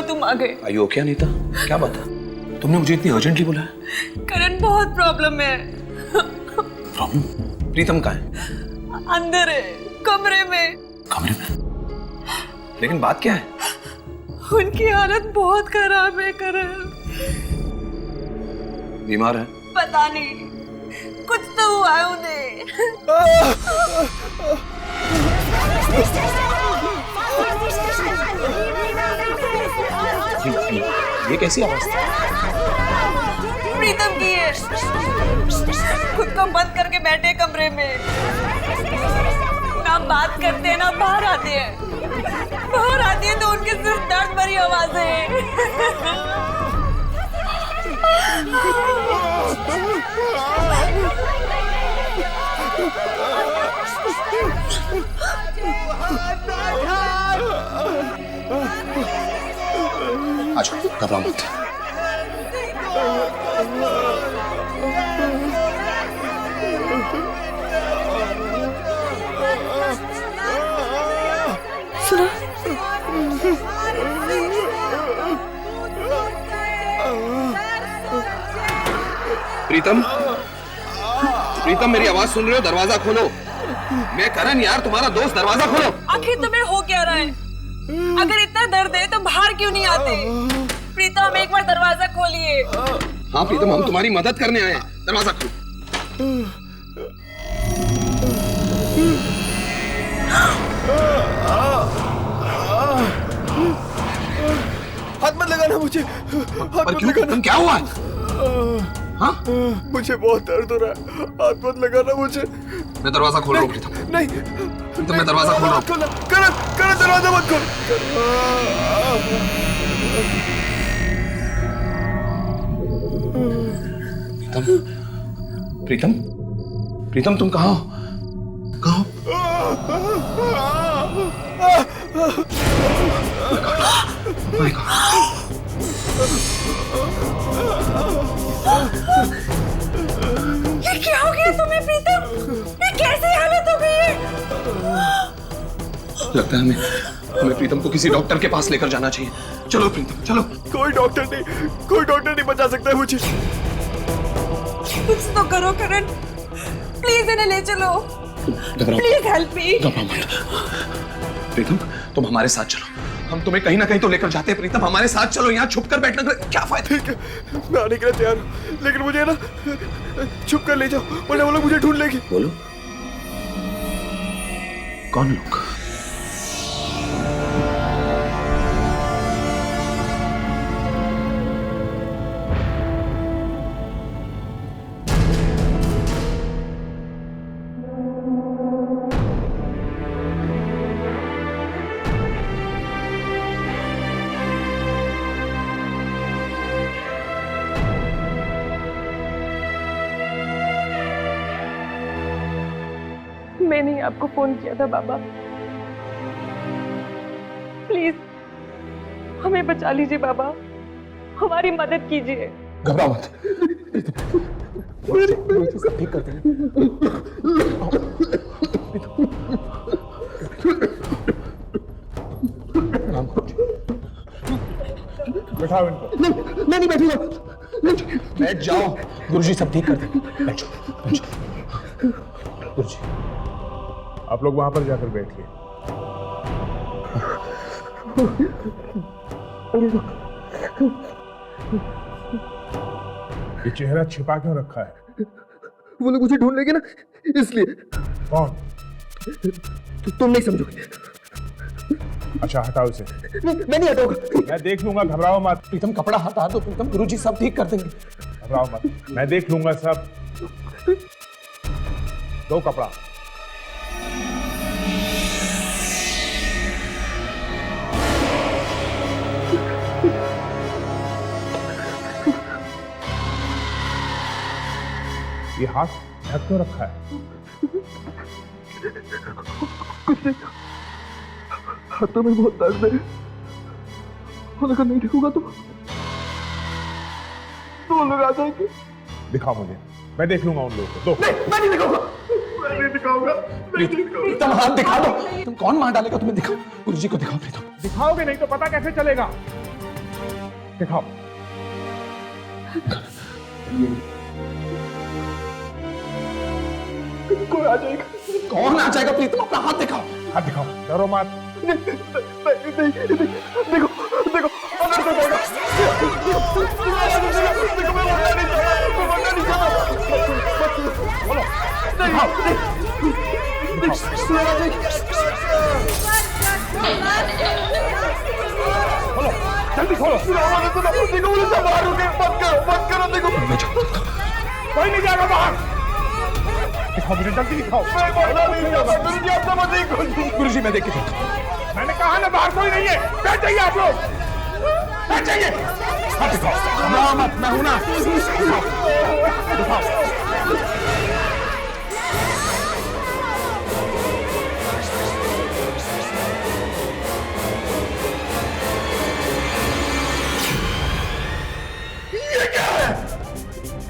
तुम आ गए। आयु क्या नीता, क्या बात है? तुमने मुझे इतनी अर्जेंटली बुलाया? करण बहुत प्रॉब्लम है। प्रॉब्लम? प्रीतम कहाँ है? अंदर है, कमरे में। कमरे में? लेकिन बात क्या है? उनकी हालत बहुत खराब है करण। बीमार है? पता नहीं, कुछ तो हुआ है उन्हें। ये कैसी आवाज? प्रीतम की है। खुद को बंद करके बैठे कमरे में, ना बात करते हैं ना बाहर आते हैं। बाहर आती है तो उनके सिर्फ दर्द भरी आवाजें हैं। आ जाओ, घबराओ मत। सुनो, प्रीतम, प्रीतम मेरी आवाज सुन रहे हो? दरवाजा खोलो। मैं करण यार, तुम्हारा दोस्त, दरवाजा खोलो। आखिर तुम्हें हो क्या रहा है? अगर इतना दर्द है तो बाहर क्यों नहीं आते? प्रीतम एक बार दरवाजा खोलिए। हाँ प्रीतम, हम तुम्हारी मदद करने आए हैं, दरवाजा खोलो। हाथ मत लगाना मुझे। पर क्यों? तुम क्या हुआ? हाँ? मुझे बहुत दर्द हो रहा है, हाथ मत लगाना मुझे। मैं दरवाजा खोल रहा हूँ प्रीतम। नहीं प्रीतम, मैं दरवाजा खोल रहा हूँ। करण, करण दरवाजा मत खोल। प्रीतम, प्रीतम, प्रीतम तुम कहाँ हो? कहाँ हो? My God. ये क्या हो गया तुम्हें प्रीतम? ये कैसी हालत हो गई है? लगता है हमें प्रीतम को किसी डॉक्टर के पास लेकर जाना चाहिए। चलो प्रीतम, चलो। कोई डॉक्टर नहीं बचा सकता है मुझे। कुछ तो करो करण, प्लीज इन्हें ले चलो। Please help me. प्रीतम, तुम हमारे साथ चलो, हम तुम्हें कहीं ना कहीं तो लेकर जाते हैं। प्रीतम हमारे साथ चलो, यहाँ छुप कर बैठने का क्या फायदा? ठीक है, मैं आने के लिए तैयार हूँ, लेकिन मुझे ना छुप कर ले जाओ, वरना वो लोग मुझे ढूंढ लेगी। बोलो, कौन लोग? मैंने ही आपको फोन किया था बाबा। प्लीज हमें बचा लीजिए बाबा, हमारी मदद कीजिए। घबराओ मत, सब ठीक करते हैं। बैठाओ इनको। मैं नहीं बैठूंगा। बैठ जाओ, गुरुजी सब ठीक कर देंगे। बैठो, बैठो। गुरुजी, आप लोग वहां पर जाकर बैठिए। ये चेहरा छिपा क्यों रखा है? वो लोग मुझे ढूंढ लेंगे ना, इसलिए। कौन? तुम नहीं समझोगे। अच्छा हटाओ इसे। मैं नहीं हटाऊंगा। मैं देख लूंगा, घबराओ मत। प्रीतम कपड़ा हटा दो प्रीतम, गुरुजी सब ठीक कर देंगे। घबराओ मत, मैं देख लूंगा सब। दो कपड़ा। ये हाथ ढक क्यों रखा है? कुछ नहीं, हाथों में बहुत दर्द है, और अगर नहीं ढकूंगा तो वो लोग आ जाएंगे। दिखाओ मुझे, मैं देख लूंगा उन लोगों को। दो। नहीं, मैं नहीं दिखाऊंगा। मैं नहीं दिखाऊंगा। प्रीतम हाथ दिखा दो। तुम कौन मार डालेगा? तुम्हें दिखाओ, गुरुजी को दिखाओ। प्रीतम दिखाओगे नहीं तो पता कैसे चलेगा? दिखाओ। कोई आ जाएगा। कौन आ जाएगा प्रीतम? अपना हाथ दिखाओ। हाथ दिखाओ, डरो मत। देखो देखो अंदर से जाएगा। देखो मैं वरना नहीं चाहता। बोलो दिखाओ। बोलो जल्दी खोलो। देखो मुझे सब बाहर रुके। मत करो देखो। कोई नहीं जाएगा बाहर। दिखाओ मुझे, जल्दी दिखाओ। मैं बाहर नहीं जाऊंगा। गुरुजी आप समझ नहीं। गुरुजी मैं देख के मैंने कहा ना बाहर कोई नहीं है। बैठ जाइए आप लोग, बैठ जाइए। हाथ दिखाओ। घबराओ मत, मैं हूं ना। दिखाओ।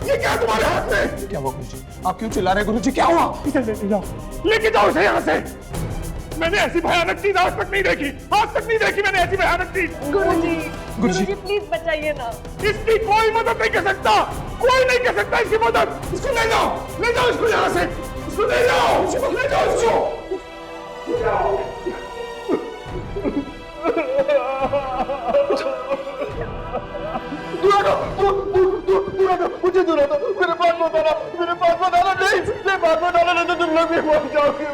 ये क्या तुम्हारे हाथ में? क्या हुआ गुरुजी? आप क्यों चिल्ला रहे हैं गुरुजी? क्या हुआ? इसे लेके जाओ इसे यहाँ से। मैंने ऐसी भयानक चीज आज तक नहीं देखी। आज तक नहीं देखी मैंने ऐसी भयानक चीज। गुरुजी प्लीज बचाइए ना। इसकी कोई मदद नहीं कर सकता। कोई नहीं कर सकता इसकी मदद। इसको ले जाओ इसको यहाँ से। इसको ले जाओ इसको। मुझे दूर दो। मेरे पास मत आना। नहीं तो तुम लोग भी मर जाओगे।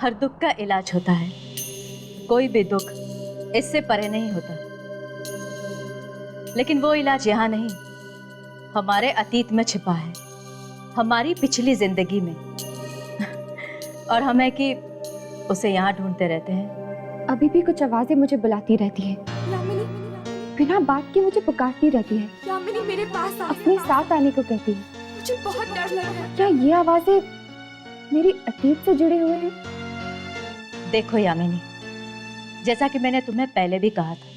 हर दुख का इलाज होता है, कोई भी दुख इससे परे नहीं होता। लेकिन वो इलाज यहाँ नहीं, हमारे अतीत में छिपा है, हमारी पिछली जिंदगी में। और हमें कि उसे यहाँ ढूंढते रहते हैं। अभी भी कुछ आवाजें मुझे बुलाती रहती है, बिना बात के मुझे पुकारती रहती है। यामिनी मेरे पास आ। अपने साथ आने को कहती है। मुझे बहुत डर लग रहा है। क्या ये आवाजें मेरी अतीत से जुड़े हुए हैं? देखो यामिनी, जैसा कि मैंने तुम्हें पहले भी कहा था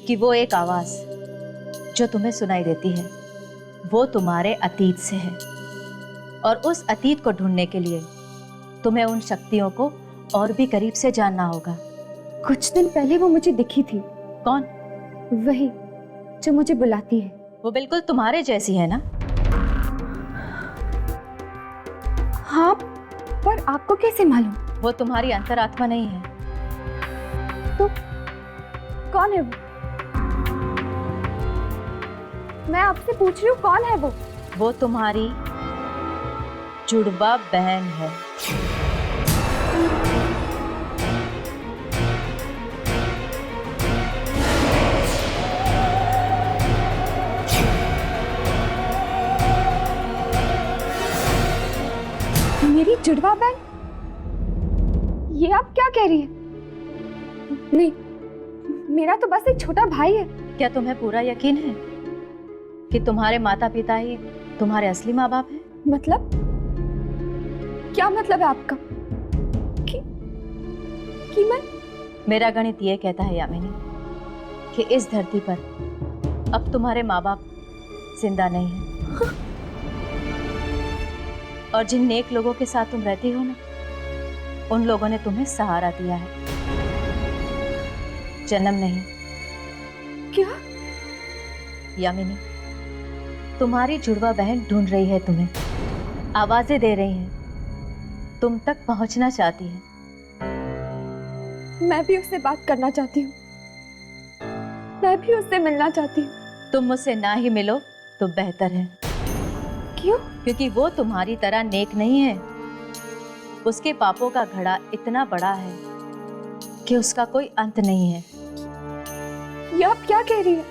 कि वो एक आवाज जो तुम्हें सुनाई देती है वो तुम्हारे अतीत से है। और उस अतीत को ढूंढने के लिए तुम्हें उन शक्तियों को और भी करीब से जानना होगा। कुछ दिन पहले वो मुझे दिखी थी। कौन? वही जो मुझे बुलाती है। वो बिल्कुल तुम्हारे जैसी है ना? हाँ, पर आपको कैसे मालूम? वो तुम्हारी अंतरात्मा नहीं है। तो कौन है वो? मैं आपसे पूछ रही हूँ, कौन है वो? वो तुम्हारी जुड़वा बहन है। मेरी जुड़वा बहन? ये आप क्या कह रही है? नहीं, मेरा तो बस एक छोटा भाई है। क्या तुम्हें पूरा यकीन है कि तुम्हारे माता पिता ही तुम्हारे असली माँ बाप हैं? मतलब? क्या मतलब है आपका? कि मैं? मेरा गणित ये कहता है यामिनी कि इस धरती पर अब तुम्हारे माँ बाप जिंदा नहीं हैं। और जिन नेक लोगों के साथ तुम रहती हो ना, उन लोगों ने तुम्हें सहारा दिया है, जन्म नहीं। क्या? यामिनी, तुम्हारी जुड़वा बहन ढूंढ रही है तुम्हें, आवाजें दे रही है, तुम तक पहुंचना चाहती है। मैं भी उससे बात करना चाहती हूँ। मैं भी उससे मिलना चाहती हूँ। तुम मुझसे ना ही मिलो तो बेहतर है। क्यों? क्योंकि वो तुम्हारी तरह नेक नहीं है। उसके पापों का घड़ा इतना बड़ा है कि उसका कोई अंत नहीं है। ये आप क्या कह रही है?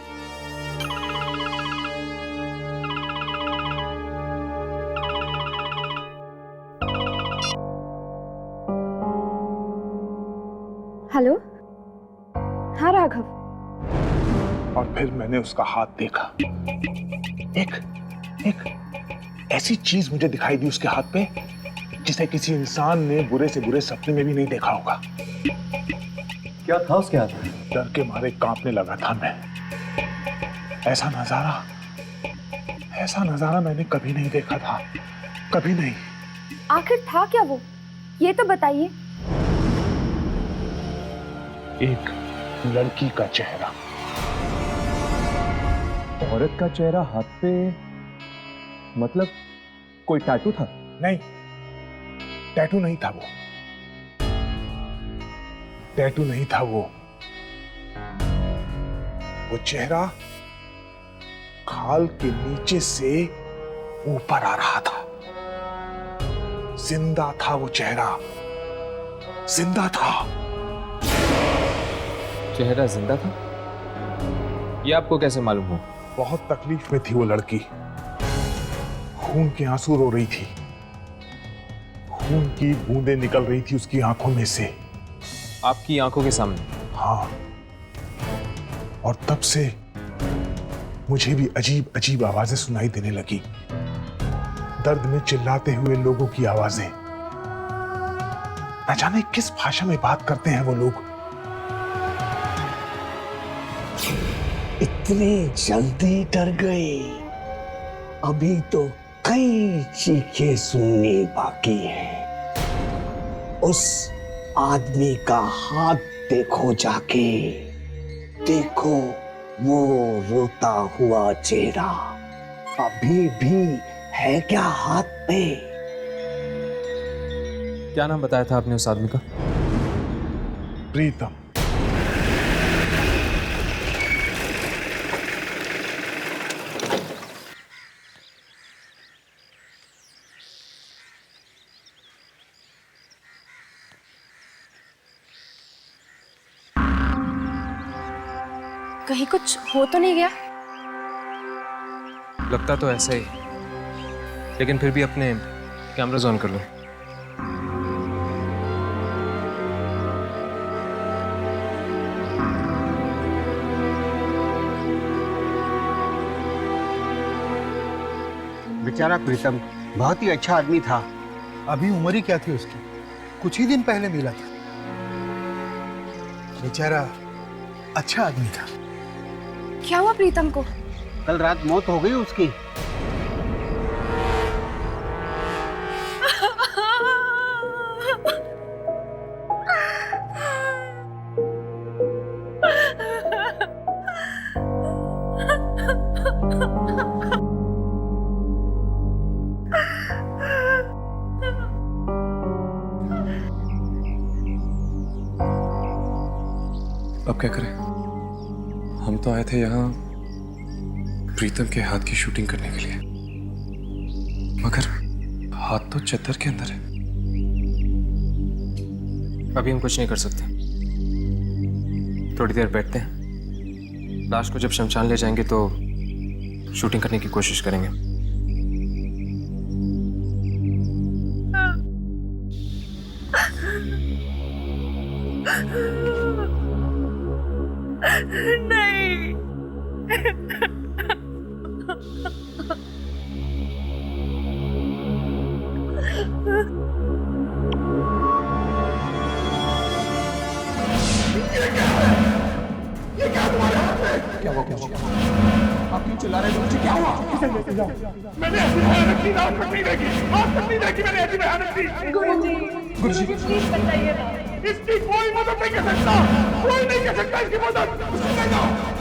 हेलो? हाँ राघव। और फिर मैंने उसका हाथ देखा। एक ऐसी चीज मुझे दिखाई दी उसके हाथ पे जिसे किसी इंसान ने बुरे से बुरे सपने में भी नहीं देखा होगा। क्या था उसके हाथ में? डर के मारे कांपने लगा था मैं। ऐसा नजारा मैंने कभी नहीं देखा था, कभी नहीं। आखिर था क्या वो? ये तो बताइए। एक लड़की का चेहरा। औरत का चेहरा हाथ पे, मतलब कोई टैटू था? नहीं, टैटू नहीं था वो। टैटू नहीं था वो चेहरा खाल के नीचे से ऊपर आ रहा था। जिंदा था वो चेहरा, जिंदा था। चेहरा जिंदा था? ये आपको कैसे मालूम हो? बहुत तकलीफ में थी वो लड़की, खून के आंसू रो रही थी, खून की बूंदें निकल रही थी उसकी आंखों में से। आपकी आंखों के सामने? हाँ, और तब से मुझे भी अजीब अजीब आवाजें सुनाई देने लगी, दर्द में चिल्लाते हुए लोगों की आवाजें। न जाने किस भाषा में बात करते हैं वो लोग। इतनी जल्दी डर गए? अभी तो कई चीखें सुननी बाकी है। उस आदमी का हाथ देखो जाके, देखो वो रोता हुआ चेहरा अभी भी है क्या हाथ पे? क्या नाम बताया था आपने उस आदमी का? प्रीतम। कहीं कुछ हो तो नहीं गया? लगता तो ऐसा ही, लेकिन फिर भी अपने कैमरास ऑन कर लो। बेचारा प्रीतम बहुत ही अच्छा आदमी था। अभी उम्र ही क्या थी उसकी, कुछ ही दिन पहले मिला था। बेचारा अच्छा आदमी था। क्या हुआ प्रीतम को? कल रात मौत हो गई उसकी। अब क्या करें? हम तो आए थे यहाँ प्रीतम के हाथ की शूटिंग करने के लिए, मगर हाथ तो चद्दर के अंदर है। अभी हम कुछ नहीं कर सकते, थोड़ी देर बैठते हैं। लाश को जब शमशान ले जाएंगे तो शूटिंग करने की कोशिश करेंगे। नहीं। आप क्यों चिल्ला रहे हो? मुझे क्या हुआ? किसे लेके जाओ? मैंने ऐसी भयानक चीज आज तक नहीं देखी। आज तक नहीं देखी मैंने ऐसी भयानक चीज। गुरुजी प्लीज बताइए ना। इसकी कोई मदद नहीं कर सकता, कोई नहीं कर सकता इसकी मदद।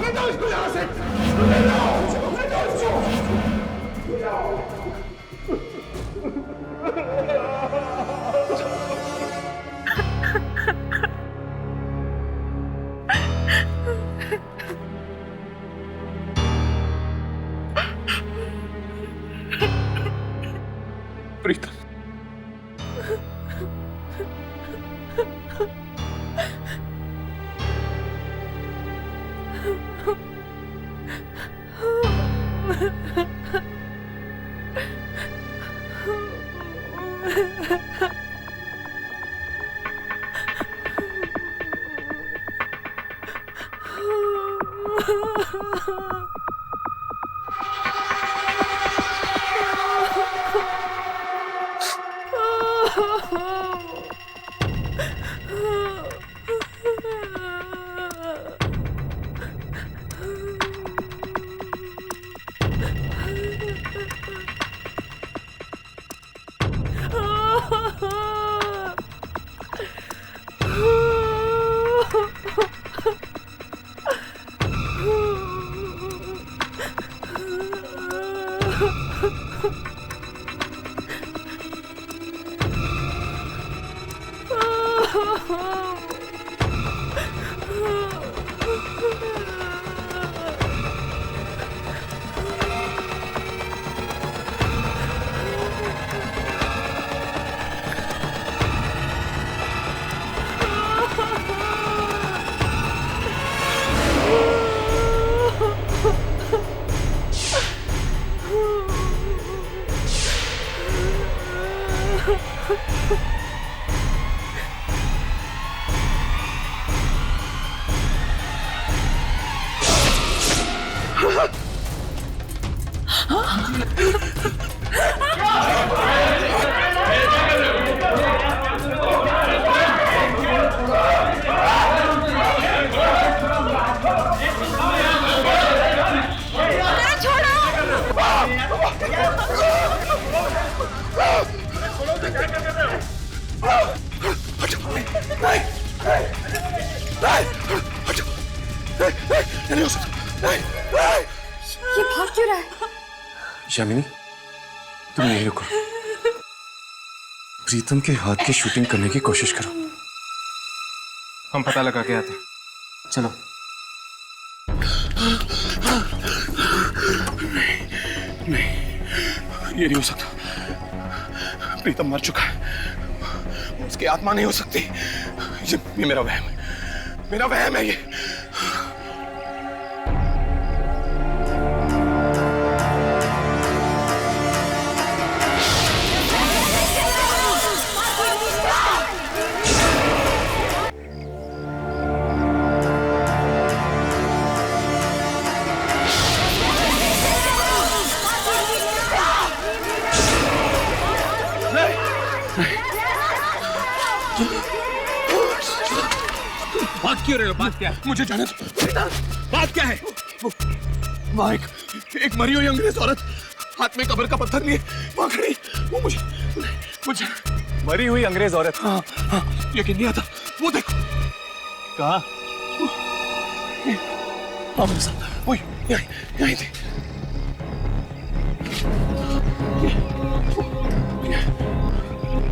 ले जाओ इसको यहाँ से, ले जाओ इसको। प्रीतम, ये भाग क्यों रहा है? यामिनी, तुम यहीं रुको। प्रीतम के हाथ की शूटिंग करने की कोशिश करो। हम पता लगा के आते हैं। चलो। ये नहीं हो सकता। प्रीतम मर चुका है, उसकी आत्मा नहीं हो सकती। ये मेरा वहम है, मेरा वहम है ये। बात क्यों रहे हो? बात क्या है? मुझे जाने दो। बात क्या है? वहाँ एक मरी हुई अंग्रेज औरत हाथ में कब्र का पत्थर लिए वहाँ खड़ी। वो मुझे मरी हुई अंग्रेज औरत? हाँ, यकीन नहीं आता। वो देखो। कहाँ? हाँ मेरे साथ। वो यहीं थी।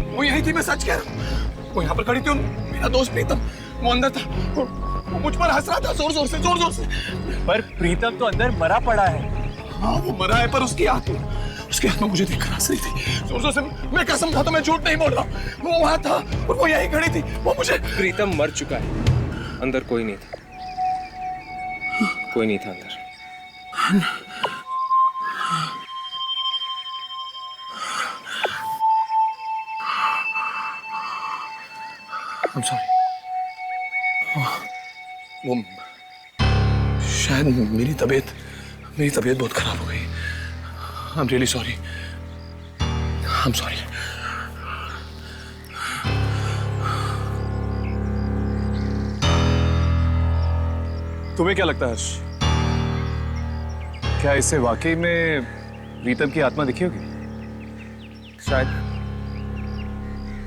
वो यहीं थी, मैं सच कह रहा हूँ। वो यहाँ पर खड़ी थी। मेरा दोस्त प्रीतम वो अंदर था, वो मुझ पर हंस रहा था जोर जोर से। पर प्रीतम तो अंदर मरा पड़ा है। हाँ वो मरा है, पर उसकी आत्मा मुझे देखकर हंस रही थी जोर जोर से। मैं कसम खाता, मैं झूठ नहीं बोल रहा। वो वहाँ था और वो यहीं खड़ी थी। वो मुझे। प्रीतम मर चुका है, अंदर कोई नहीं था। कोई नहीं था अंदर। I'm sorry. वो शायद मेरी तबीयत बहुत खराब हो गई। I'm really sorry. I'm sorry. तुम्हें क्या लगता है हर्ष? क्या इसे वाकई में प्रीतम की आत्मा दिखी होगी? शायद,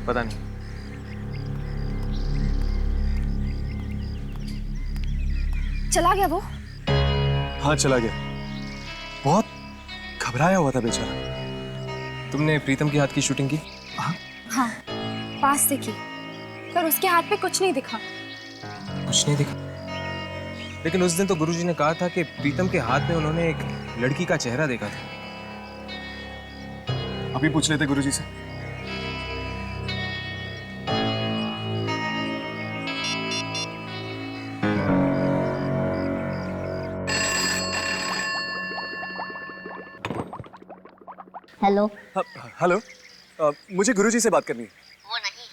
पता नहीं। चला गया वो? हाँ चला गया। बहुत घबराया हुआ था बेचारा। तुमने प्रीतम के हाथ की शूटिंग की? हाँ, पास से की, पर उसके हाथ पे कुछ नहीं दिखा। कुछ नहीं दिखा? लेकिन उस दिन तो गुरुजी ने कहा था कि प्रीतम के हाथ में उन्होंने एक लड़की का चेहरा देखा था। अभी पूछ लेते गुरुजी से। हेलो। हेलो, मुझे गुरुजी से बात करनी है। वो नहीं।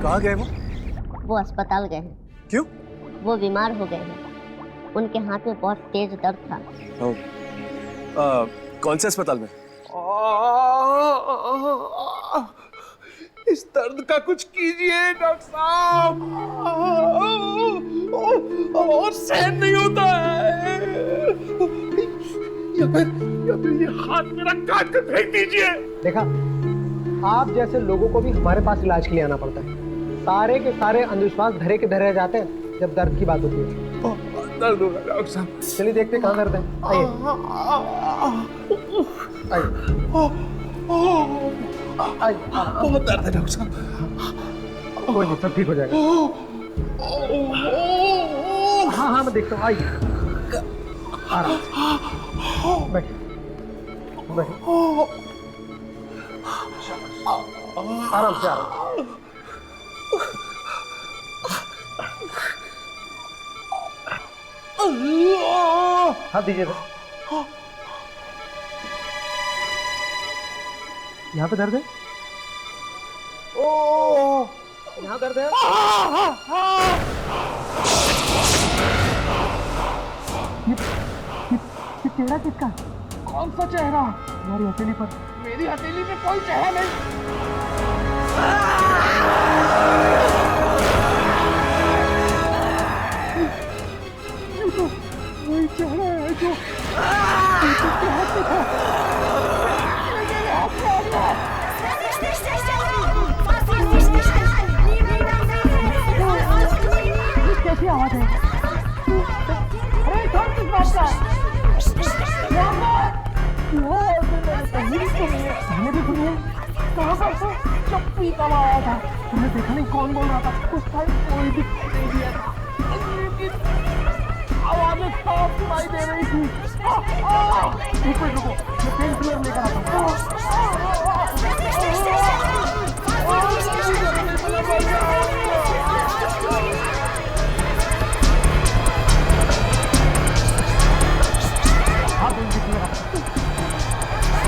कहाँ गए वो अस्पताल गए हैं। क्यों? वो बीमार हो गए हैं। उनके हाथ में बहुत तेज दर्द था। कौन से अस्पताल में? इस दर्द का कुछ कीजिए डॉक्टर साहब। और सहन नहीं होता है। या फिर ये हाथ मेरा काट कर फेंक दीजिए। देखा, आप जैसे लोगों को भी हमारे पास इलाज के लिए आना पड़ता है। सारे के सारे अंधविश्वास धरे के धरे जाते हैं जब दर्द की बात होती है। दर्द होगा डॉक्टर साहब। चलिए देखते कहाँ दर्द है। आइए आइए। बहुत दर्द है डॉक्टर साहब। कोई नहीं, सब ठीक हो जाएगा। हाँ हाँ मैं देखता हूँ। आइए, आराम से बैठिए। आराम से। हाथ दीजिए। यहाँ पे दर्द है? ओ, यहाँ दर्द है? चेहरा किसका? कौन सा चेहरा? मेरी हथेली पर, मेरी हथेली में कोई चेहरा नहीं। ये तो वही चेहरा है जो के हाथ में था। मेरे हाथ में आ गया। कैसी आवाज है? अरे कौन किस बात का? मैंने भी सुनी है। कहाँ पर तो चप्पी का आया था। तुमने देखा नहीं कौन बोल रहा था? उस टाइम कोई भी नहीं दिया था। आवाज़ें साफ सुनाई दे रही थी। एक मिनट रुको, मैं पेन किलर लेकर आता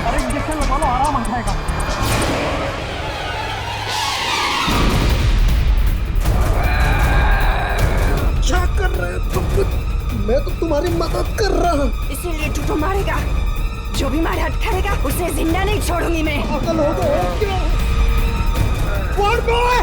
अरे इंजेक्शन लगा लो, आराम आ जाएगा। क्या कर रहे हो तुम? मैं तो तुम्हारी मदद कर रहा हूँ। इसीलिए तू तो मारेगा। जो भी मारे हट करेगा उसे जिंदा नहीं छोड़ूंगी मैं। पागल हो गए क्या? कौन बॉय?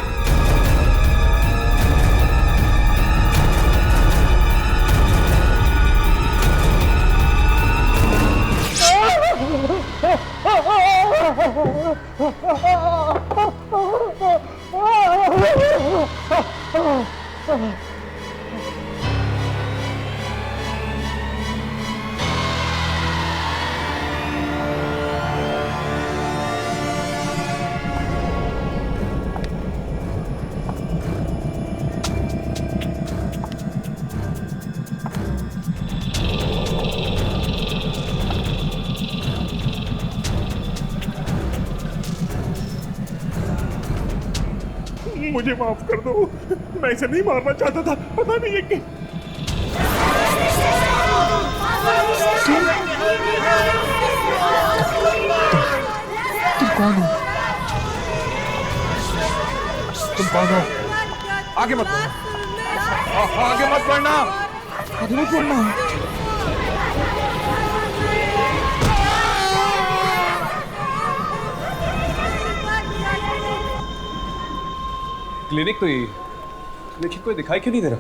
मुझे माफ कर दो, मैं इसे नहीं मारना चाहता था। पता नहीं है कि तुम कौन हो? तुम कौन हो? आगे मत बढ़ना, आगे मत बढ़ना, आगे मत बढ़ना। क्लिनिक तो यही है, लेकिन कोई दिखाई क्यों नहीं दे रहा?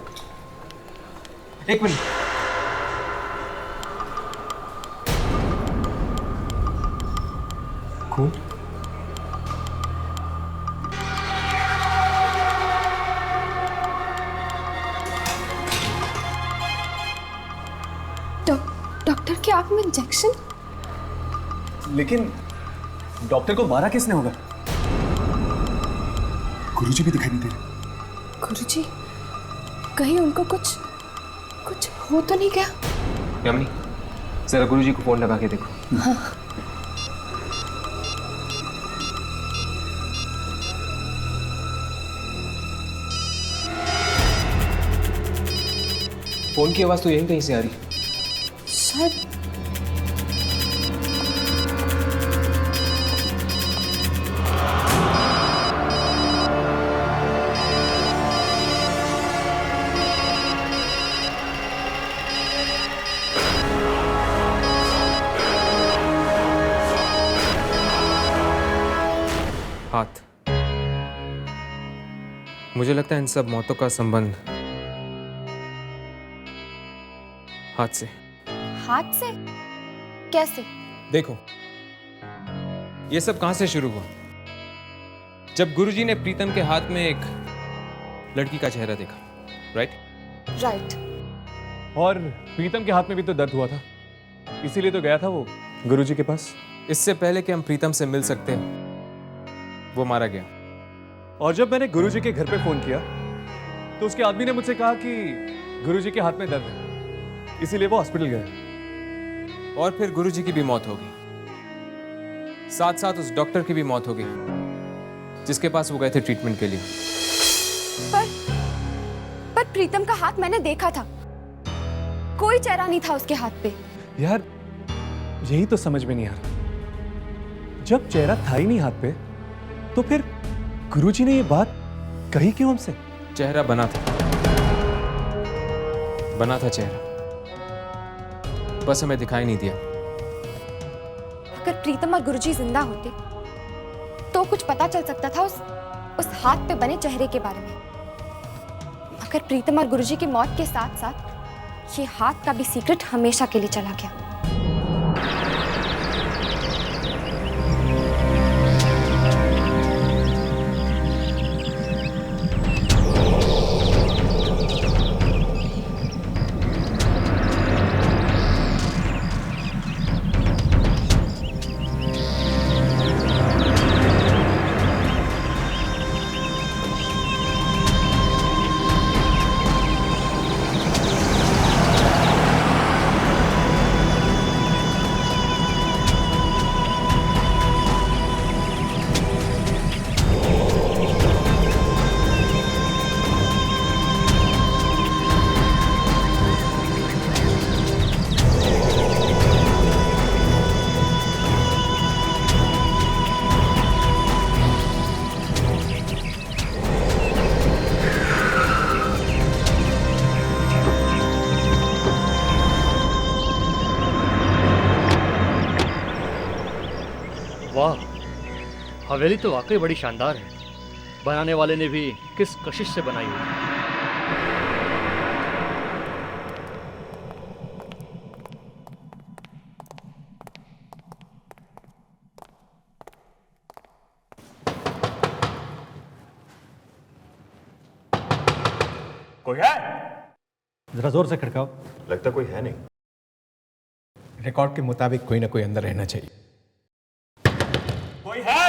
एक मिनट। खून? डॉक्टर की आंख में इंजेक्शन? लेकिन डॉक्टर को मारा किसने होगा? गुरुजी भी दिखाई नहीं दे रहे। गुरुजी, कहीं उनको कुछ हो तो नहीं गया? यामिनी, जरा गुरुजी को फोन लगा के देखो। हाँ। फोन की आवाज तो यहीं कहीं से आ रही। शायद हाथ। मुझे लगता है इन सब मौतों का संबंध हाथ से। हाथ से? कैसे? देखो, ये सब कहां से शुरू हुआ? जब गुरुजी ने प्रीतम के हाथ में एक लड़की का चेहरा देखा, राइट? और प्रीतम के हाथ में भी तो दर्द हुआ था, इसीलिए तो गया था वो गुरुजी के पास। इससे पहले कि हम प्रीतम से मिल सकते हैं, वो मारा गया। और जब मैंने गुरुजी के घर पे फोन किया तो उसके आदमी ने मुझसे कहा कि गुरुजी के हाथ में दर्द है, इसीलिए वो हॉस्पिटल गए। और फिर गुरुजी की भी मौत हो गई, साथ साथ उस डॉक्टर की भी मौत हो गई जिसके पास वो गए थे ट्रीटमेंट के लिए। पर प्रीतम का हाथ मैंने देखा था, कोई चेहरा नहीं था उसके हाथ पे। यार यही तो समझ में नहीं आ रहा, जब चेहरा था ही नहीं हाथ पे तो फिर गुरुजी ने ये बात कही क्यों हमसे? चेहरा बना था चेहरा। बस हमें दिखाई नहीं दिया। अगर प्रीतम और गुरुजी जिंदा होते तो कुछ पता चल सकता था उस हाथ पे बने चेहरे के बारे में। मगर प्रीतम और गुरुजी की मौत के साथ साथ ये हाथ का भी सीक्रेट हमेशा के लिए चला गया। वाह, हवेली तो वाकई बड़ी शानदार है। बनाने वाले ने भी किस कशिश से बनाई होगी। कोई है? जरा जोर से खड़काओ। लगता कोई है नहीं। रिकॉर्ड के मुताबिक कोई ना कोई अंदर रहना चाहिए। कोई है?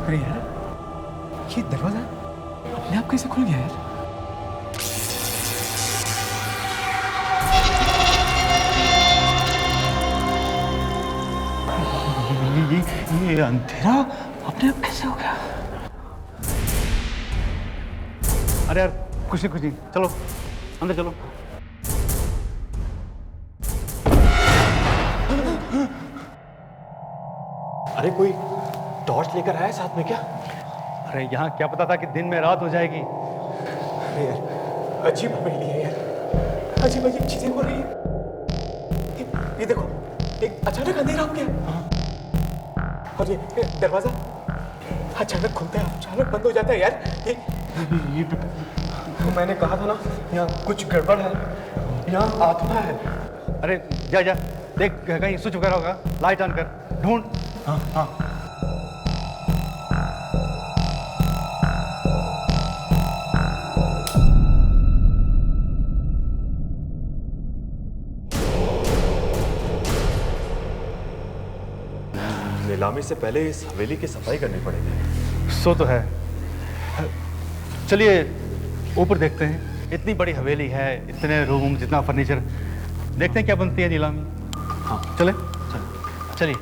अरे यार, ये दरवाजा अपने आप कैसे खुल गया यार? ये अंधेरा अपने आप कैसे हो गया? अरे यार, कुछ नहीं, चलो अंदर चलो। अरे कोई टॉर्च लेकर आया साथ में क्या? अरे यहाँ क्या पता था कि दिन में रात हो जाएगी। अरे यार, अजीब हवेली है यार, अजीब अजीब चीजें हो रही है। ये देखो, एक अचानक अंधेरा हो गया और ये दरवाजा अचानक खुलता है, अचानक बंद हो जाता है यार। ये मैंने कहा था ना, यहाँ कुछ गड़बड़ है, यहाँ आत्मा है। अरे जा देख, कहीं स्विच वगैरह होगा, लाइट ऑन कर, ढूंढ। हाँ। नीलामी से पहले इस हवेली की सफाई करनी पड़ेगी। सो तो है। चलिए ऊपर देखते हैं। इतनी बड़ी हवेली है, इतने रूम, जितना फर्नीचर, देखते हैं क्या बनती है नीलामी। हाँ चले, चलिए।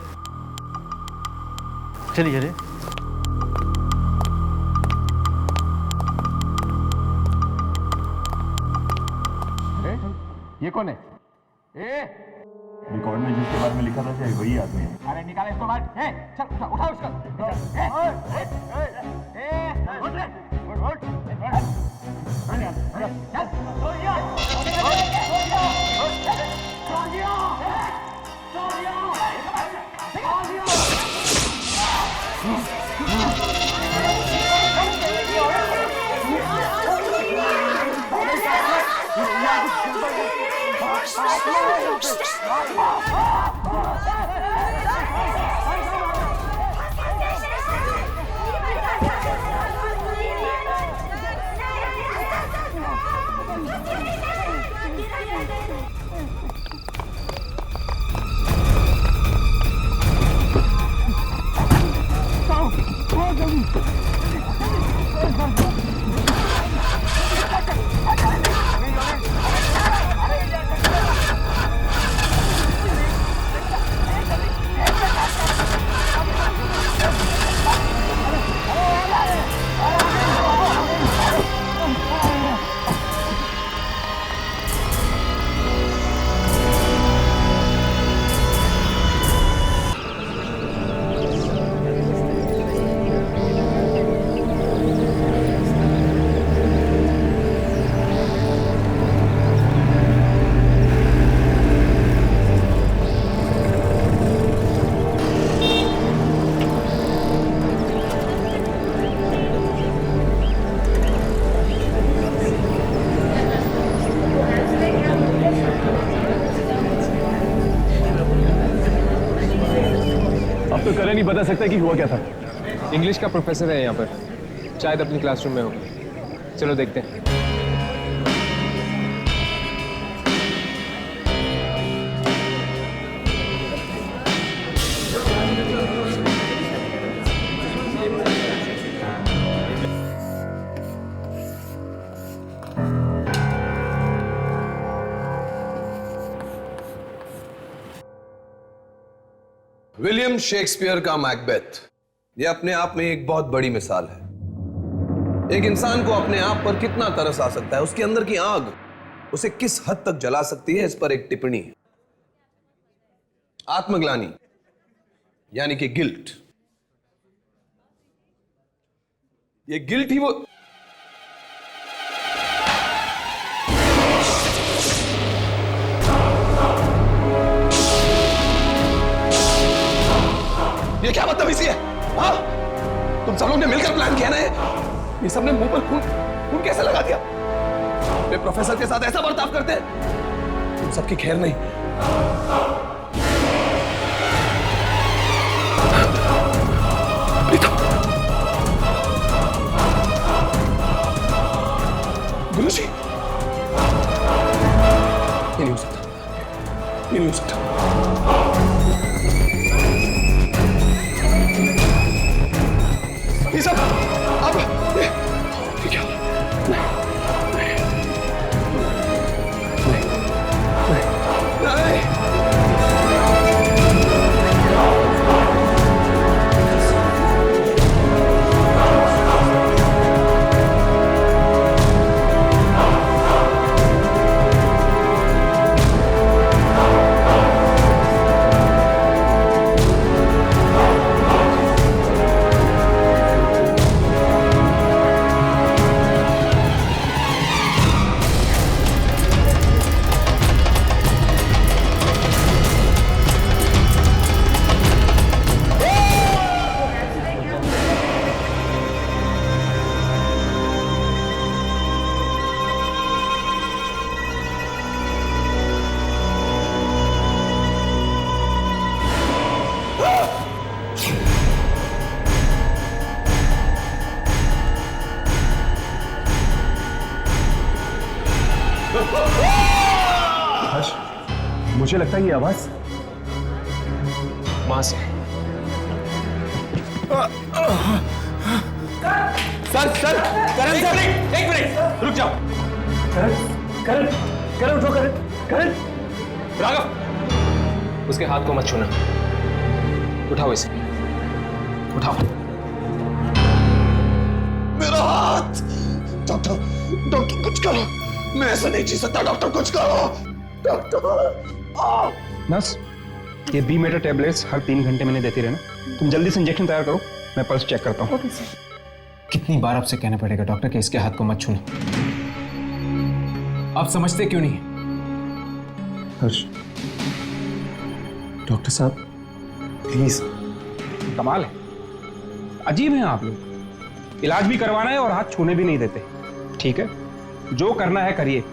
ये कौन है? रिकॉर्ड में जिसके बारे में लिखा था शायद वही आदमी है। अरे निकाले इसको बाहर। चल उठा उसको। अब तो करण ही बता सकता है कि हुआ क्या था। इंग्लिश का प्रोफेसर है यहाँ पर, शायद अपनी क्लासरूम में हो। चलो देखते हैं। विलियम शेक्सपियर का मैकबेथ यह अपने आप में एक बहुत बड़ी मिसाल है। एक इंसान को अपने आप पर कितना तरस आ सकता है, उसके अंदर की आग उसे किस हद तक जला सकती है, इस पर एक टिप्पणी है। आत्मग्लानि यानी कि गिल्ट, ये गिल्ट ही वो ये क्या बदतमीजी है? हाँ? तुम सब लोग ने मिलकर प्लान किया ना ये सबने मुंह पर खून कैसे लगा दिया? वे प्रोफेसर के साथ ऐसा बर्ताव करते हैं? तुम सबकी खैर नहीं। गुरुजी, ये नहीं हो सकता, ये नहीं हो सकता। ये सब अब ये क्या? नहीं। मुझे लगता है ये आवाज वहां से। सर करण सर, एक मिनट रुक जाओ। करण उठो। करण राघव, उसके हाथ को मत छूना। उठाओ इसे, उठाओ। मेरा हाथ! डॉक्टर कुछ करो, मैं ऐसा नहीं जी सकता। डॉक्टर कुछ करो, डॉक्टर। नर्स, ये बी मेटा टैबलेट्स हर 3 घंटे में देती रहना। तुम जल्दी से इंजेक्शन तैयार करो, मैं पल्स चेक करता हूँ। कितनी बार आपसे कहना पड़ेगा डॉक्टर कि इसके हाथ को मत छूना? आप समझते क्यों नहीं? हर्ष, डॉक्टर साहब प्लीज। कमाल है, अजीब हैं आप लोग। इलाज भी करवाना है और हाथ छूने भी नहीं देते। ठीक है, जो करना है करिए,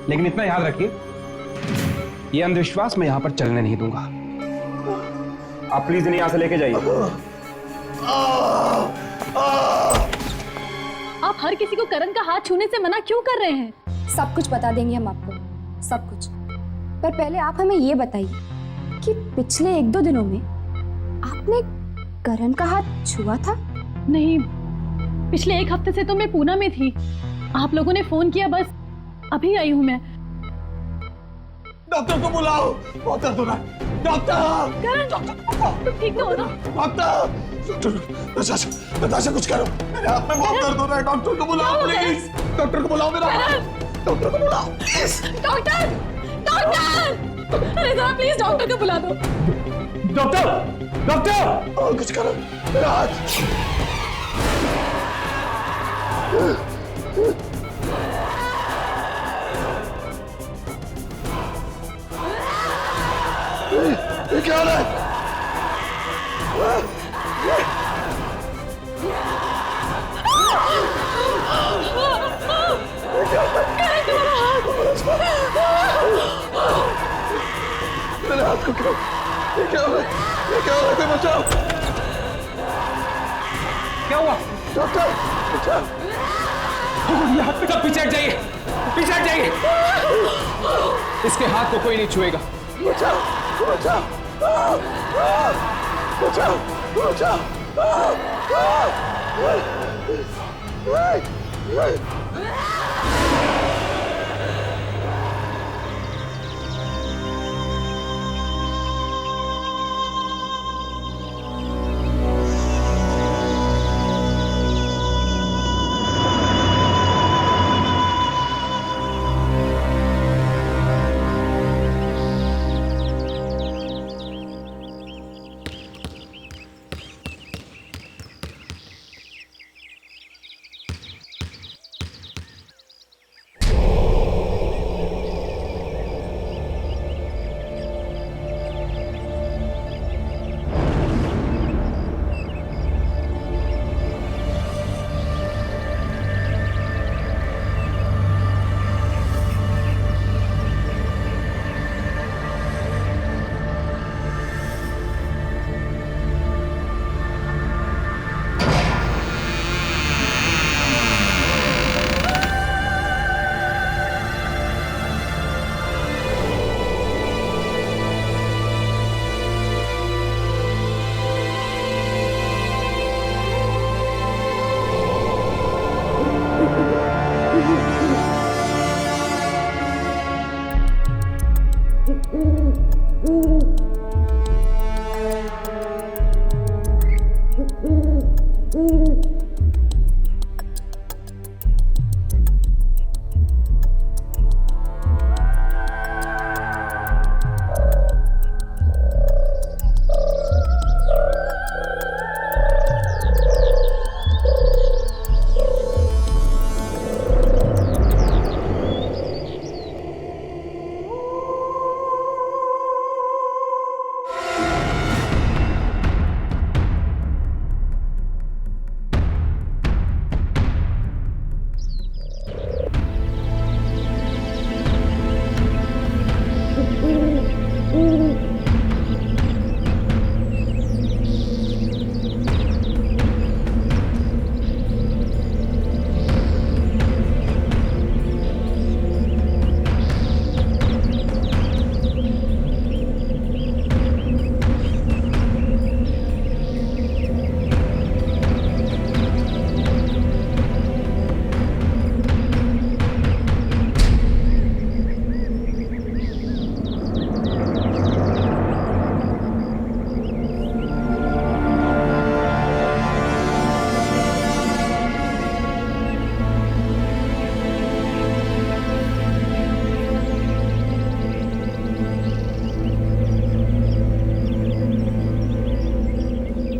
लेकिन इतना याद रखिए, ये अंधविश्वास मैं यहां पर चलने नहीं दूंगा। आप प्लीज इन्हें यहां से लेके जाइए। आप हर किसी को करण का हाथ छूने से मना क्यों कर रहे हैं? सब कुछ बता देंगे हम आपको, सब कुछ। पर पहले आप हमें ये बताइए कि पिछले 1-2 दिनों में आपने करण का हाथ छुआ था? नहीं, पिछले 1 हफ्ते से तो मैं पूना में थी। आप लोगों ने फोन किया, बस अभी आई हूं मैं। डॉक्टर को बुलाओ, बहुत दर्द हो रहा है। डॉक्टर! करण, तुम ठीक तो हो ना? डॉक्टर! नताशा कुछ करो, मेरे हाथ में बहुत दर्द हो रहा है। डॉक्टर को बुलाओ प्लीज। डॉक्टर को बुलाओ मेरा हाथ। डॉक्टर को बुलाओ प्लीज। डॉक्टर! अरे जरा प्लीज डॉक्टर को बुला दो। डॉक्टर! कुछ करो, मेरा हाथ। ये क्या हो रहा है? मेरे हाथ को क्यों? ये क्या हो रहा है? कोई बचाओ! क्या हुआ? डॉक्टर, बचाओ! ये हाथ पे सब पीछे हट जाइए, पीछे हट जाइए। इसके हाथ को कोई नहीं छुएगा। बचाओ! बचाओ! बचाओ! बचाओ!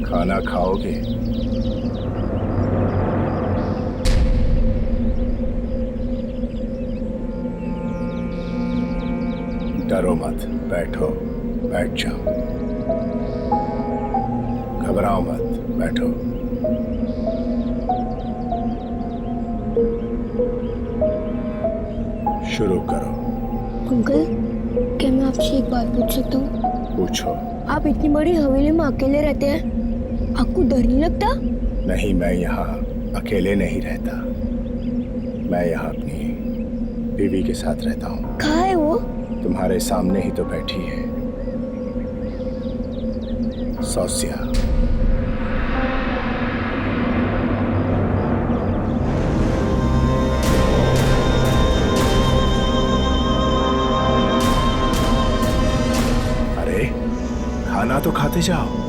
खाना खाओगे? डरो मत, बैठो, बैठ जाओ। घबराओ मत, बैठो। शुरू करो। अंकल, क्या मैं आपसे एक बात पूछ सकता हूँ? पूछो। आप इतनी बड़ी हवेली में अकेले रहते हैं, आपको डर नहीं लगता? नहीं, मैं यहाँ अकेले नहीं रहता। मैं यहाँ अपनी बीवी के साथ रहता हूँ। कहाँ है वो? तुम्हारे सामने ही तो बैठी है, सौस्या। अरे खाना तो खाते जाओ।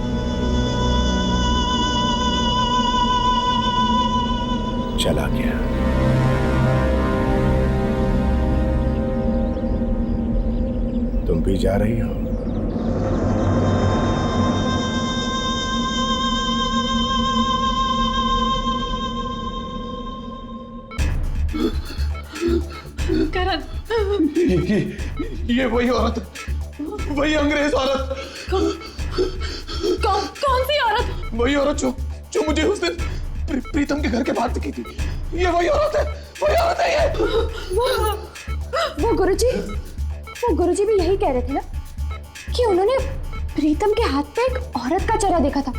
चला गया। तुम भी जा रही हो? करण, ये वही औरत, वही अंग्रेज औरत। कौन सी औरत? वही औरत जो मुझे उस दिन प्रीतम के घर के बाहर दिखी थी। ये वही औरत है, वही औरत है ये। वो गुरुजी भी यही कह रहे थे ना कि उन्होंने प्रीतम के हाथ पे एक औरत का चेहरा देखा था।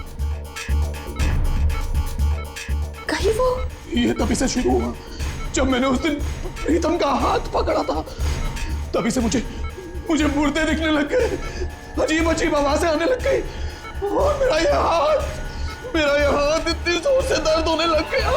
कहीं वो? ये तभी से शुरू हुआ जब मैंने उस दिन प्रीतम का हाथ पकड़ा था। तभी से मुझे मुर्दे दिखने लग गए, अजीब अजीब आवाजें आने लग गई और मेरा ये हाथ इतनी जोर से दर्द होने लग गया।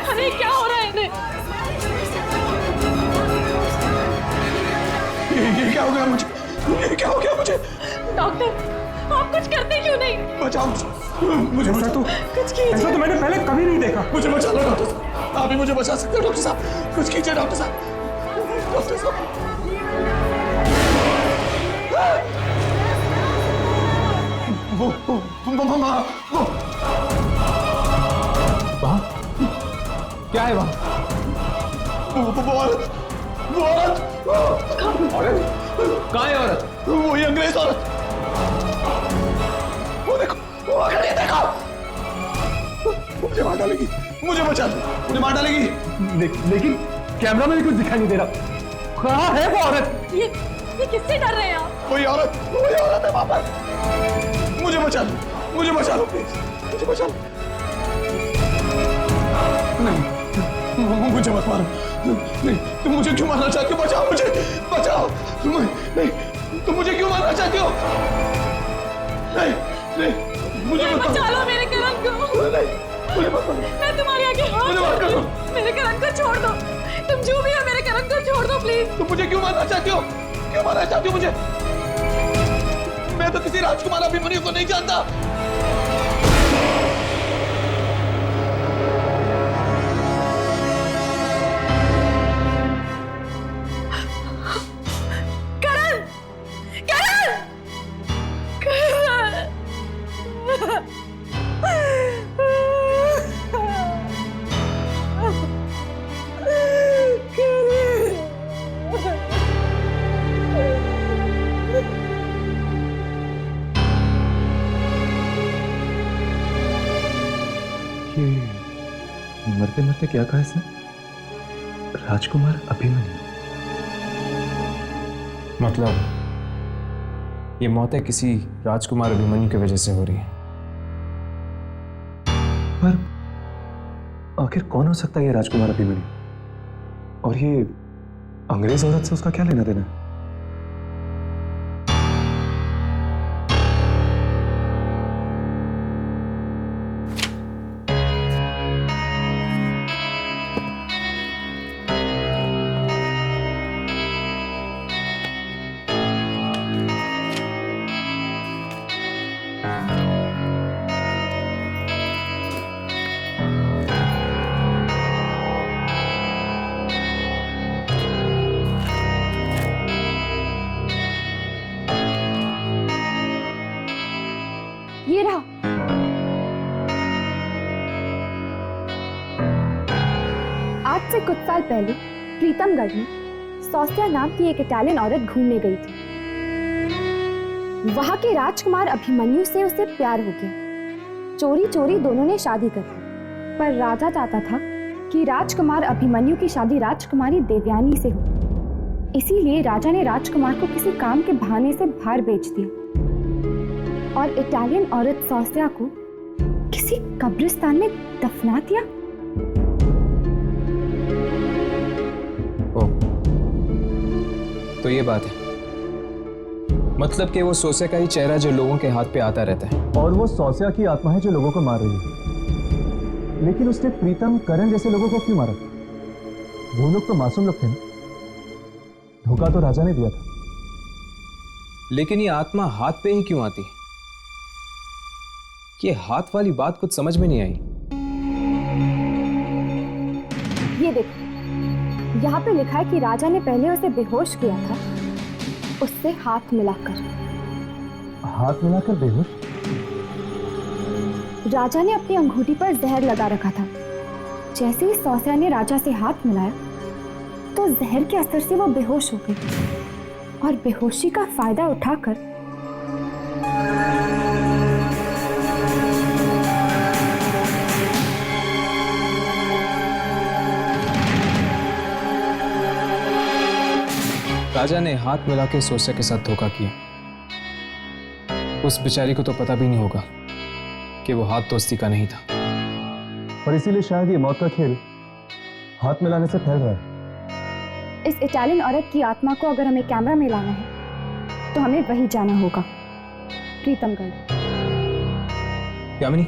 अरे क्या हो रहा है इन्हें? ये क्या हो गया मुझे? ये क्या हो गया मुझे? डॉक्टर आप कुछ करते क्यों नहीं? बचाओ मुझे ऐसा तो कुछ कीजिए। ऐसा तो मैंने पहले कभी नहीं देखा। मुझे बचा लो डॉक्टर साहब, आप ही मुझे बचा सकते हो डॉक्टर साहब, कुछ कीजिए डॉक्टर साहब। डॉक्टर साहब वो वहाँ क्या है वहाँ? वो औरत कहाँ है औरत? वही अंग्रेज औरत, वो देखो, वो आ खड़ी है, देखो। मुझे मार डालेगी, मुझे बचा लो, मुझे मार डालेगी। लेकिन कैमरा में भी कुछ दिखाई नहीं दे रहा। कहाँ है वो औरत? ये किससे डर रहे हैं आप? वही औरत है वापस। मुझे बचा लो प्लीज, मुझे बचा लो। नहीं, मुझे मत मारो। नहीं, तुम मुझे क्यों मारना चाहते हो? बचाओ मुझे, बचाओ। नहीं, तुम मुझे क्यों मारना चाहते हो? नहीं, मुझे मत बचा लो मेरे करण को। नहीं, मुझे मत मारो। मैं तुम्हारे आगे हाथ जोड़ती हूँ, मेरे करण को छोड़ दो। तुम जो भी हो मेरे करण को छोड़ दो प्लीज। तुम मुझे क्यों मारना चाहते हो? क्यों मारना चाहती हो मुझे? मैं तो किसी राजकुमार अभिमन्यु को नहीं जानता। मरते मरते क्या कहा इसने? राजकुमार अभिमन्यु। मतलब ये मौतें किसी राजकुमार अभिमन्यु की वजह से हो रही है। पर आखिर कौन हो सकता है ये राजकुमार अभिमन्यु? और ये अंग्रेज औरत से उसका क्या लेना देना है? ये रहा। आज से कुछ साल पहले प्रीतमगढ़ में सौस्या नाम की एक इटालियन औरत घूमने गई थी। वहां के राजकुमार अभिमन्यु से उसे प्यार हो गया। चोरी चोरी दोनों ने शादी कर ली, पर राजा चाहता था कि राजकुमार अभिमन्यु की शादी राजकुमारी देवयानी से हो। इसीलिए राजा ने राजकुमार को किसी काम के बहाने से बाहर भेज दिया और इटालियन औरत सौस्या को किसी कब्रिस्तान में दफना दिया। ओह, तो ये बात है। मतलब कि वो सौस्या का ही चेहरा जो लोगों के हाथ पे आता रहता है। और वो सौस्या की आत्मा है जो लोगों को मार रही है। लेकिन उसने प्रीतम, करण जैसे लोगों को क्यों मारा? वो लोग तो मासूम लोग थे ना। धोखा तो राजा ने दिया था। लेकिन ये आत्मा हाथ पे ही क्यों आती है? ये हाथ वाली बात कुछ समझ में नहीं आई। ये देखो, यहाँ पे लिखा है कि राजा ने पहले उसे बेहोश किया था, उससे हाथ मिलाकर। हाथ मिलाकर बेहोश? राजा ने अपनी अंगूठी पर जहर लगा रखा था। जैसे ही सौस्या ने राजा से हाथ मिलाया तो जहर के असर से वो बेहोश हो गई और बेहोशी का फायदा उठाकर राजा ने हाथ मिला के सोचा के साथ धोखा किया। उस बेचारी को तो पता भी नहीं होगा कि वो हाथ दोस्ती का नहीं था, और इसीलिए शायद ये मौत का खेल हाथ मिलाने से फैल रहा है। इस इटालियन औरत की आत्मा को अगर हमें कैमरा में लाना है तो हमें वही जाना होगा, प्रीतमगढ़। यामिनी,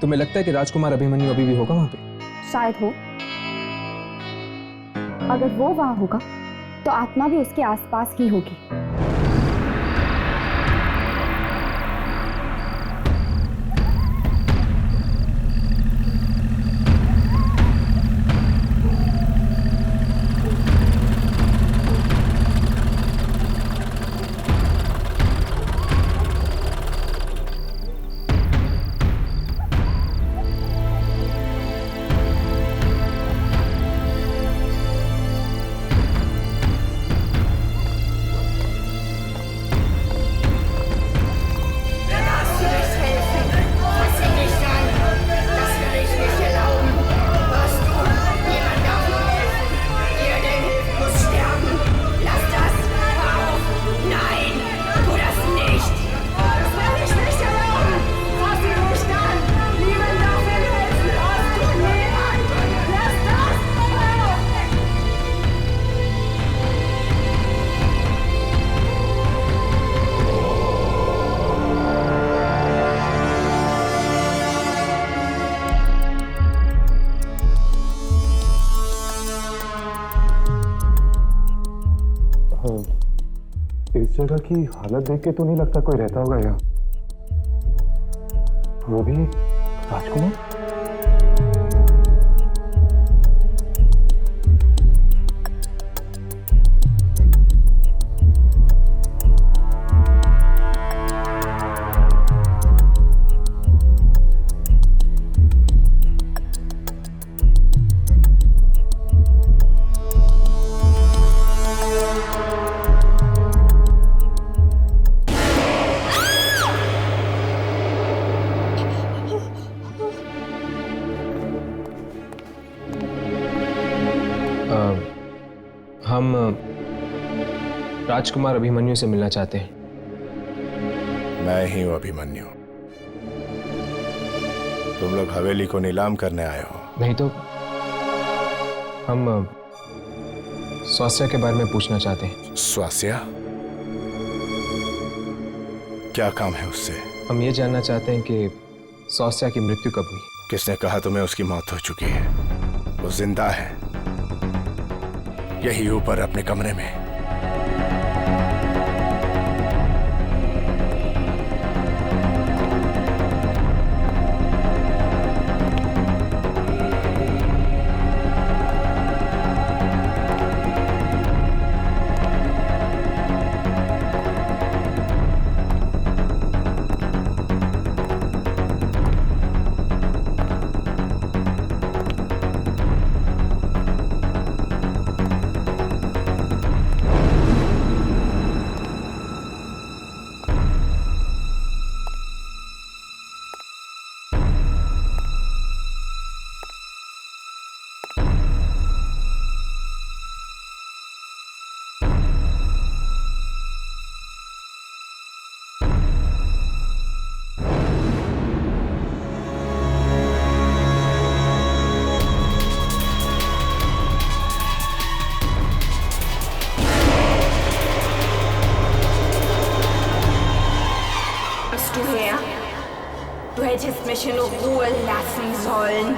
तुम्हें लगता है कि राजकुमार अभिमन्यु अभी भी होगा वहां पे? शायद हो। अगर वो वहां होगा तो आत्मा भी उसके आसपास ही होगी। इस जगह की हालत देख के तो नहीं लगता कोई रहता होगा यहाँ। वो भी राजकुमार। हम राजकुमार अभिमन्यु से मिलना चाहते हैं। मैं ही हूं अभिमन्यु। तुम लोग हवेली को नीलाम करने आए हो? नहीं तो हम स्वास्या के बारे में पूछना चाहते हैं। स्वास्या? क्या काम है उससे? हम ये जानना चाहते हैं कि स्वास्या की मृत्यु कब हुई। किसने कहा तुम्हें उसकी मौत हो चुकी है? वो जिंदा है, यही ऊपर अपने कमरे में। Du hättest mich in Ruhe lassen sollen.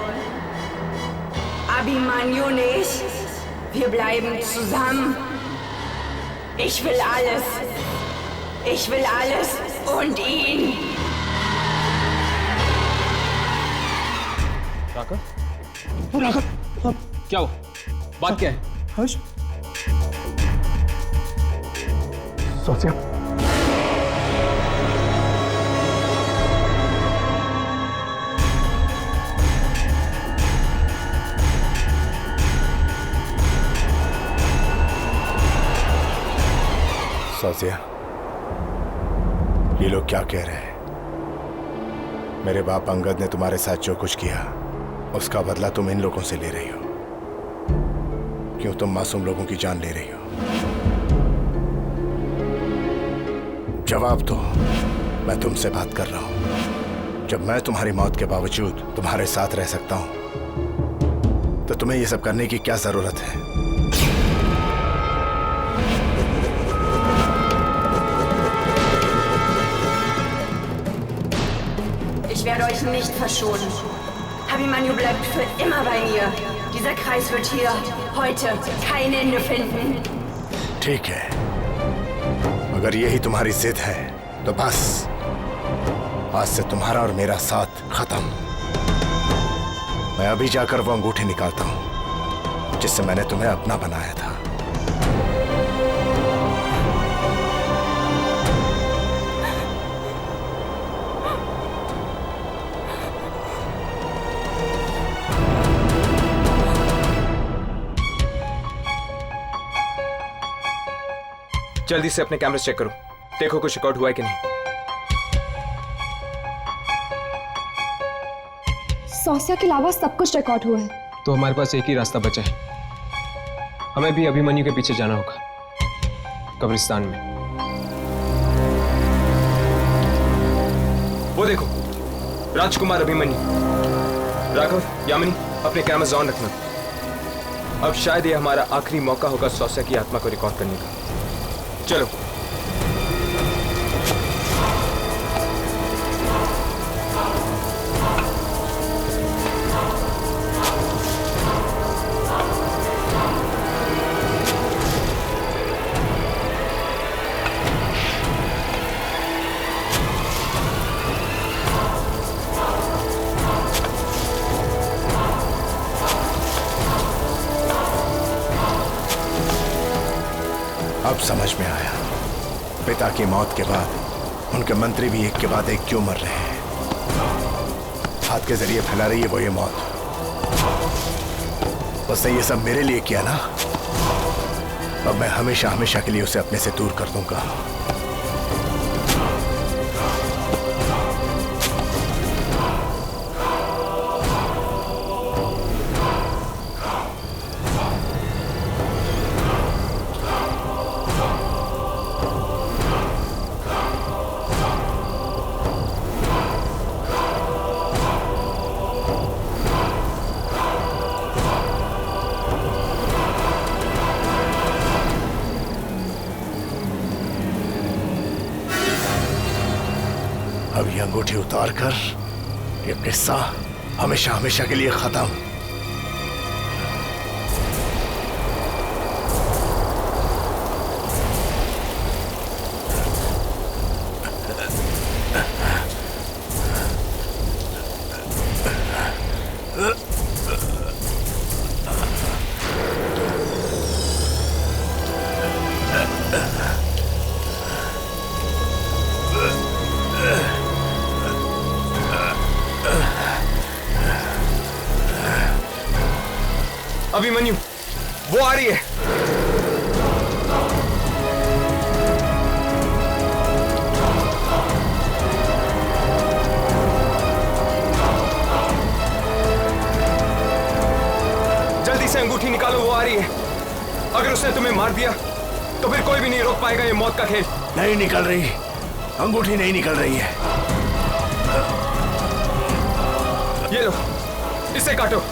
Abhimanyu nicht. Wir bleiben zusammen. Ich will alles. Ich will alles und ihn. राका? राका? क्या हुआ? बात क्या है? हर्ष? स्वास्या? सौसिया, ये लोग क्या कह रहे हैं? मेरे बाप अंगद ने तुम्हारे साथ जो कुछ किया उसका बदला तुम इन लोगों से ले रही हो। क्यों तुम मासूम लोगों की जान ले रही हो? जवाब दो। मैं तुमसे बात कर रहा हूं। जब मैं तुम्हारी मौत के बावजूद तुम्हारे साथ रह सकता हूं तो तुम्हें यह सब करने की क्या जरूरत है? Ich werde euch nicht verschonen. Abimanyu bleibt für immer bei mir. Dieser Kreis wird hier heute kein Ende finden. ठीक है, अगर यही तुम्हारी जिद है तो बस आज से तुम्हारा और मेरा साथ खत्म। मैं अभी जाकर वो अंगूठी निकालता हूं जिससे मैंने तुम्हें अपना बनाया था। जल्दी से अपने कैमरे चेक करो, देखो कुछ रिकॉर्ड हुआ है कि नहीं। सौसिया के अलावा सब कुछ रिकॉर्ड हुआ है। तो हमारे पास एक ही रास्ता बचा है, हमें भी अभिमन्यु के पीछे जाना होगा, कब्रिस्तान में। वो देखो, राजकुमार अभिमन्यु। राघव, यामिनी, अपने कैमरास ऑन रखना। अब शायद ये हमारा आखिरी मौका होगा सौसिया की आत्मा को रिकॉर्ड करने का। चलो। अब समझ में आया, पिता की मौत के बाद उनके मंत्री भी एक के बाद एक क्यों मर रहे हैं। हाथ के जरिए फैला रही है वो ये मौत। उसने ये सब मेरे लिए किया ना, अब मैं हमेशा हमेशा के लिए उसे अपने से दूर कर दूंगा। अब ये अंगूठी उतार कर ये किस्सा हमेशा हमेशा के लिए खत्म। अभिमन्यु, वो आ रही है। जल्दी से अंगूठी निकालो, वो आ रही है। अगर उसने तुम्हें मार दिया तो फिर कोई भी नहीं रोक पाएगा ये मौत का खेल। नहीं निकल रही, अंगूठी नहीं निकल रही है। ये लो, इसे काटो।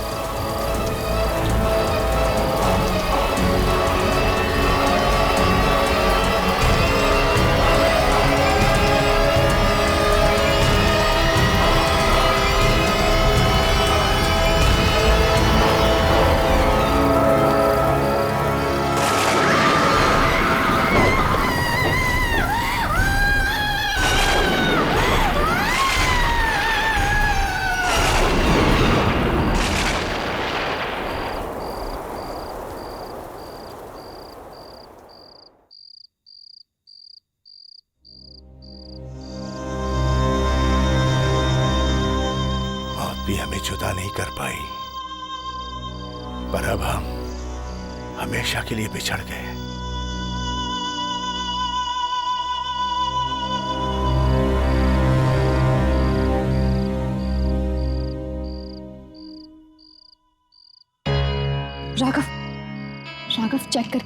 भी हमें जुदा नहीं कर पाई, पर अब हम हमेशा के लिए बिछड़ गए।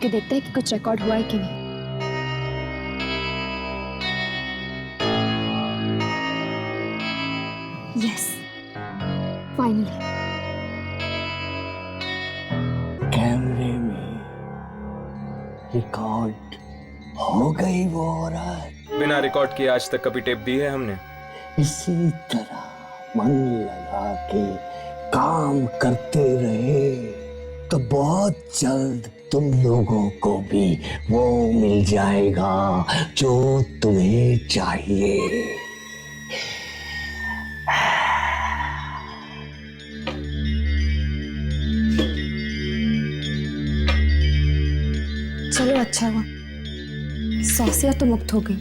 के देखते हैं कि कुछ रिकॉर्ड हुआ है कि नहीं। Yes, finally. कैमरे में रिकॉर्ड हो गई वो औरत। बिना रिकॉर्ड किए आज तक कभी टेप दी है हमने? इसी तरह मन लगा के काम करते रहे तो बहुत जल्द तुम लोगों को भी वो मिल जाएगा जो तुम्हें चाहिए। चलो अच्छा हुआ, सौसिया तो मुक्त हो गई,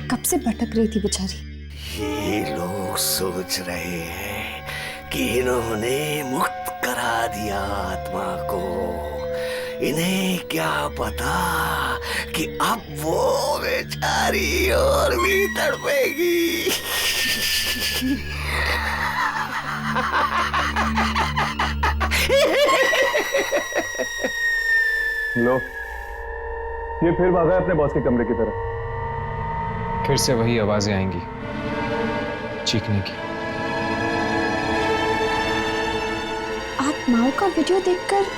कब से भटक रही थी बेचारी। ये लोग सोच रहे हैं कि इन्होंने मुक्त करा दिया आत्मा को। इन्हें क्या पता कि अब वो बेचारी और भी तड़पेगी। लो, ये फिर भागा है अपने बॉस के कमरे की तरफ। फिर से वही आवाजें आएंगी चीखने की। आत्माओं का वीडियो देखकर